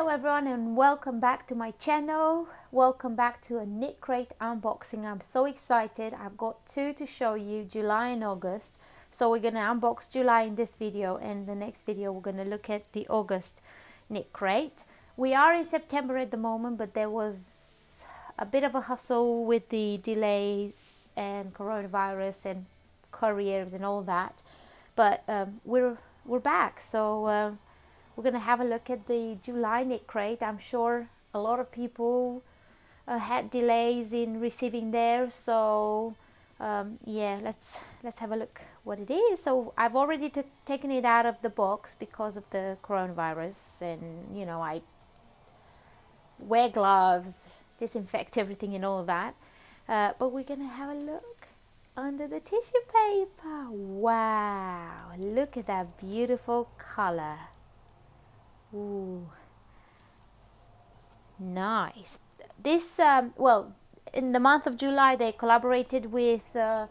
Hello everyone and welcome back to my channel. Welcome back to a KNITCRATE unboxing. I'm so excited. I've got two to show you, July and August. So we're going to unbox July in this video, and the next video we're going to look at the August KNITCRATE. We are in September at the moment, but there was a bit of a hustle with the delays and coronavirus and couriers and all that. But we're back. So we're going to have a look at the July KNITCRATE. I'm sure a lot of people had delays in receiving theirs, so yeah, let's have a look what it is. So I've already taken it out of the box because of the coronavirus, and you know, I wear gloves, disinfect everything and all that, but we're going to have a look under the tissue paper. Wow, look at that beautiful color. Ooh, nice. This well, in the month of July they collaborated with I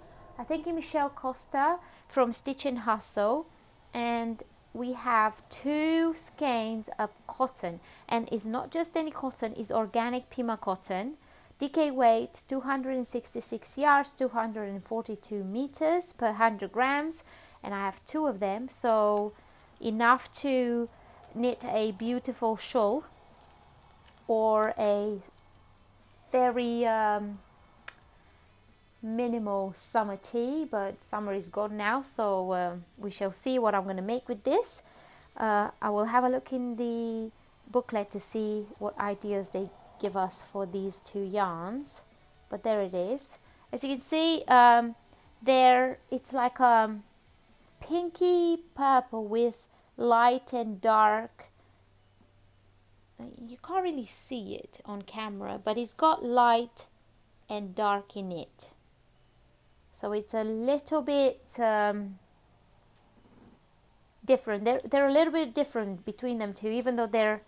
think Michelle Costa from Stitch and Hustle, and we have two skeins of cotton, and it's not just any cotton, it's organic Pima cotton, DK weight 266 yards, 242 meters per 100 grams, and I have two of them, so enough to knit a beautiful shawl or a very minimal summer tee, but summer is gone now, so we shall see what I'm going to make with this. I will have a look in the booklet to see what ideas they give us for these two yarns, but there it is. As you can see, there it's like a pinky purple with light and dark. You can't really see it on camera, but it's got light and dark in it, so it's a little bit different. They're a little bit different between them two, even though they're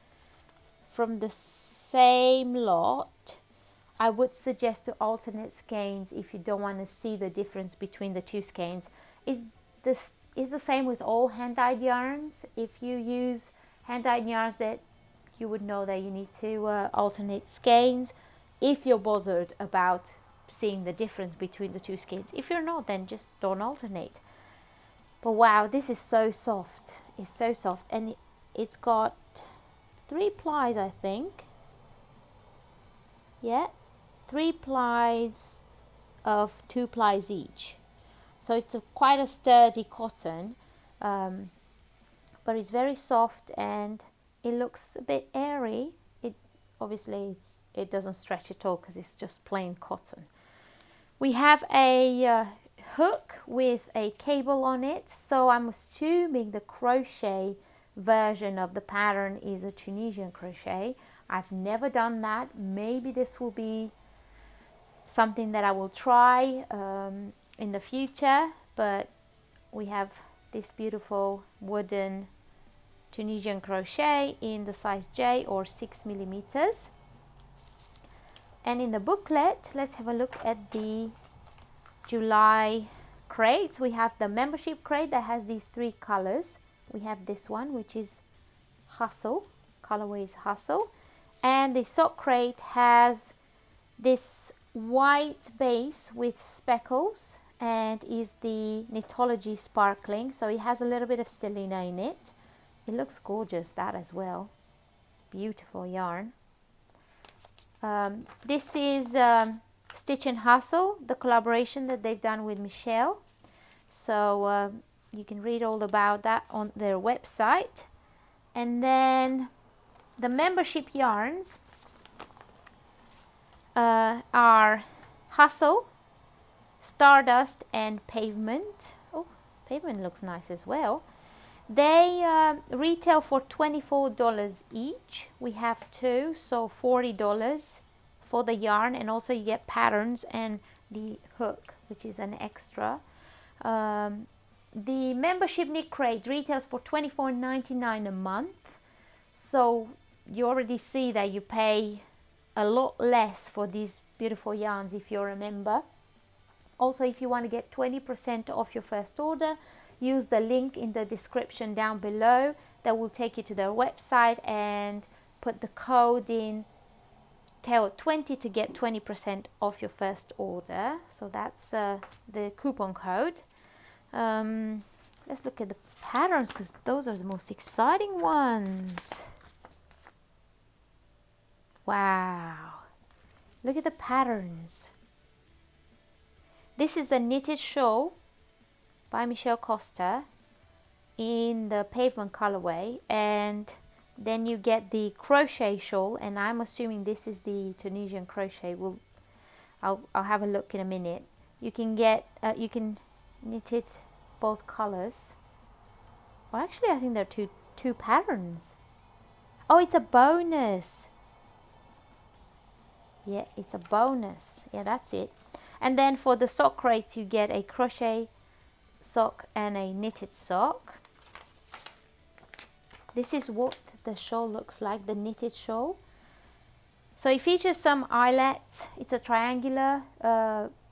from the same lot. I would suggest to alternate skeins if you don't want to see the difference between the two skeins. Is the same with all hand-dyed yarns. If you use hand-dyed yarns, that you would know that you need to alternate skeins if you're bothered about seeing the difference between the two skeins. If you're not, then just don't alternate. But wow, this is so soft. It's so soft, and it's got 3 plies, I think. Yeah, 3 plies of 2 plies each. So it's quite a sturdy cotton, but it's very soft and it looks a bit airy. It obviously it doesn't stretch at all because it's just plain cotton. We have a hook with a cable on it, so I'm assuming the crochet version of the pattern is a Tunisian crochet. I've never done that. Maybe this will be something that I will try in the future, but we have this beautiful wooden Tunisian crochet in the size J or 6 millimeters. And in the booklet, let's have a look at the July crates. We have the membership crate that has these 3 colors. We have this one, which is Hustle, colorway is Hustle, and the sock crate has this white base with speckles and is the Knitology Sparkling, so it has a little bit of stellina in it. It looks gorgeous, that as well. It's beautiful yarn. This is Stitch and Hustle, the collaboration that they've done with Michelle, so you can read all about that on their website. And then the membership yarns are Hustle, Stardust, and Pavement. Oh, Pavement looks nice as well. They retail for $24 each. We have 2, so $40 for the yarn, and also you get patterns and the hook, which is an extra. The membership KNITCRATE retails for $24.99 a month, so you already see that you pay a lot less for these beautiful yarns if you're a member. Also, if you want to get 20% off your first order, use the link in the description down below. That will take you to their website, and put the code in Teo20 to get 20% off your first order. So that's the coupon code. Let's look at the patterns, because those are the most exciting ones. Wow, look at the patterns. This is the knitted shawl by Michelle Costa in the pavement colorway, and then you get the crochet shawl, and I'm assuming this is the Tunisian crochet. I'll have a look in a minute. You can get you can knit it both colors. Well, actually I think there are two patterns. Oh, it's a bonus. Yeah, it's a bonus. Yeah, that's it. And then for the sock crates, you get a crochet sock and a knitted sock. This is what the shawl looks like, the knitted shawl. So it features some eyelets. It's a triangular.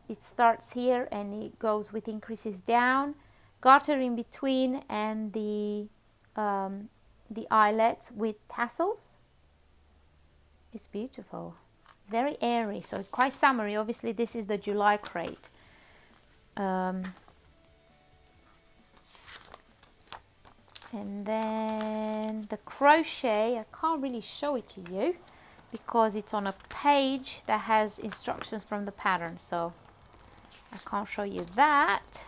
It starts here and it goes with increases down, garter in between, and the eyelets with tassels. It's beautiful. It's very airy, so it's quite summery. Obviously, this is the July crate. And then the crochet, I can't really show it to you because it's on a page that has instructions from the pattern, so I can't show you that.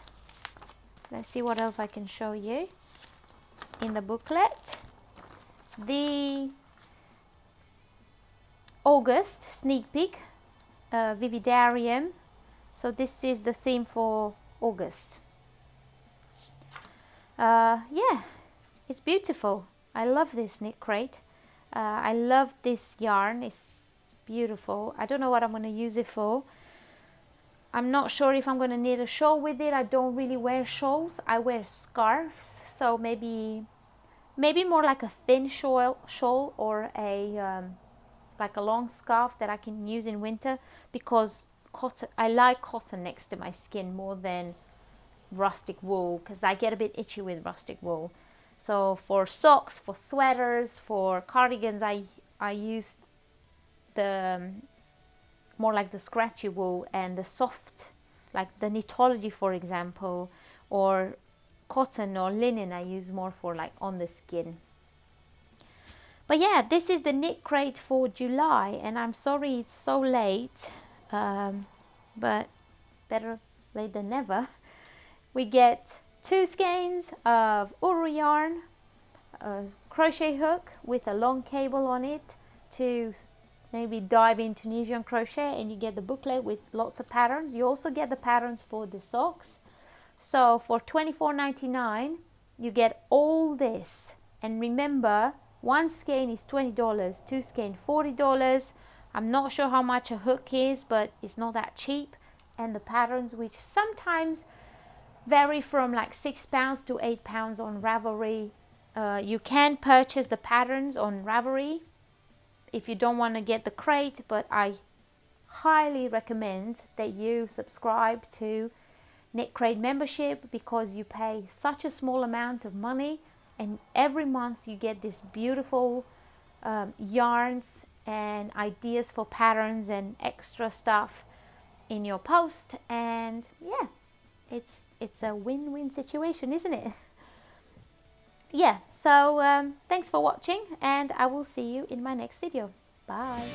Let's see what else I can show you in the booklet. The August sneak peek, Vividarium. So this is the theme for August. Yeah, it's beautiful. I love this knit crate. I love this yarn. It's beautiful. I don't know what I'm going to use it for. I'm not sure if I'm going to knit a shawl with it. I don't really wear shawls. I wear scarves. So maybe more like a thin shawl or a like a long scarf that I can use in winter, because cotton, I like cotton next to my skin more than rustic wool, because I get a bit itchy with rustic wool. So for socks, for sweaters, for cardigans, I use the more like the scratchy wool, and the soft, like the Knitology, for example, or cotton or linen, I use more for like on the skin. But yeah, this is the knit crate for July, and I'm sorry it's so late, but better late than never. We get 2 skeins of Uru yarn, a crochet hook with a long cable on it to maybe dive in Tunisian crochet, and you get the booklet with lots of patterns. You also get the patterns for the socks. So for $24.99 you get all this, and remember, 1 skein is $20, 2 skein $40. I'm not sure how much a hook is, but it's not that cheap. And the patterns, which sometimes vary from like £6 to £8 on Ravelry. You can purchase the patterns on Ravelry if you don't want to get the crate, but I highly recommend that you subscribe to KNITCRATE membership, because you pay such a small amount of money, and every month you get this beautiful yarns and ideas for patterns and extra stuff in your post. And yeah, it's a win-win situation, isn't it? Yeah, so thanks for watching, and I will see you in my next video. Bye.